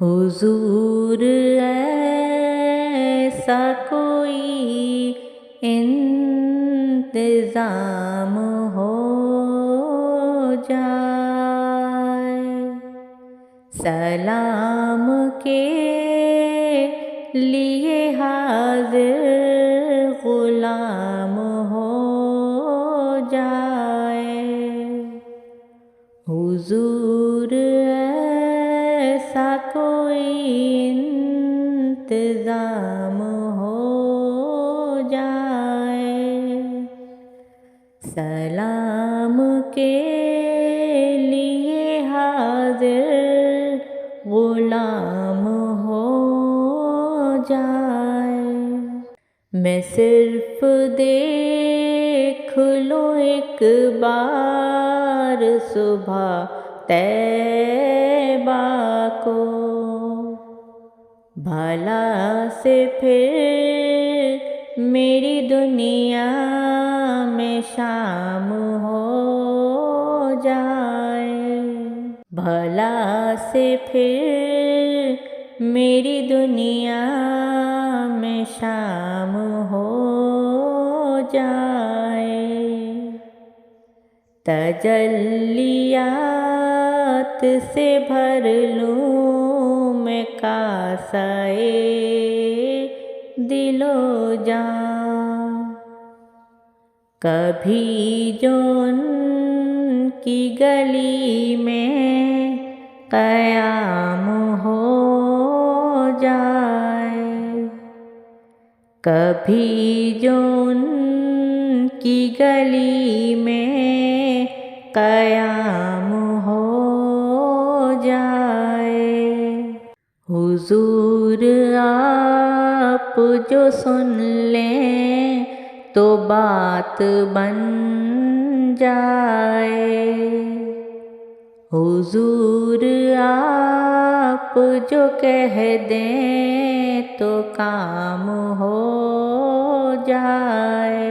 حضور ایسا کوئی انتظام ہو جائے، سلام کے لیے حاضر غلام ہو جائے، حضور ایسا کوئی انتظام ہو جائے، سلام کے لیے حاضر غلام ہو جائے۔ میں صرف دیکھ لوں ایک بار صبح طیبہ کو، بھلا سے پھر میری دنیا میں شام ہو جائے، بھلا سے پھر میری دنیا میں شام ہو جائے، تجلیات سے بھر لوں میں کاسۂ دل و جاں، کبھی جو ان کی گلی میں قیام ہو جائے، کبھی جو ان کی گلی میں قیام ہو جائے، حضور آپ جو سن لیں تو بات بن جائے، حضور آپ جو کہہ دیں تو کام ہو جائے،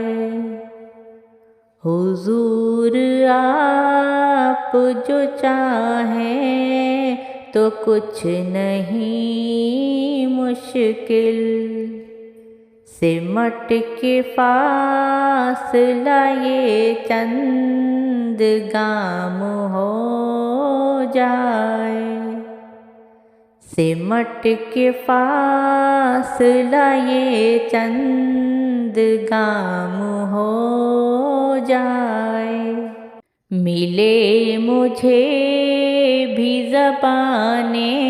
حضور آپ جو چاہیں تو کچھ نہیں مشکل، سمٹ کے فاصلہ یہ چند گام ہو جائے، سمٹ کے فاصلہ یہ چند گام ہو جائے، ملے مجھے بھی زبانیں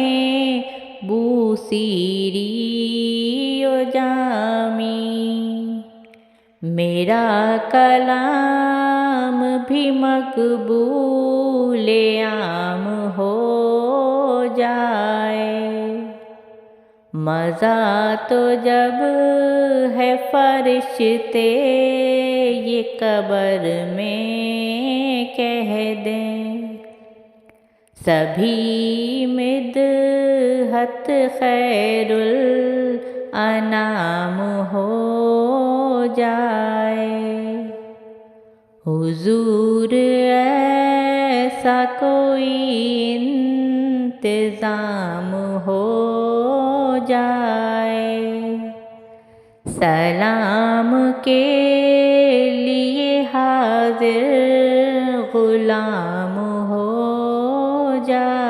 بوسیری و جامی، میرا کلام بھی مقبول عام ہو جائے، مزہ تو جب ہے فرشتے یہ قبر میں کہہ دیں، سبھی مدحت خیر الانام ہو جائے، حضور ایسا کوئی انتظام ہو جائے، سلام کے لیے حاضر غلام ہو جائے۔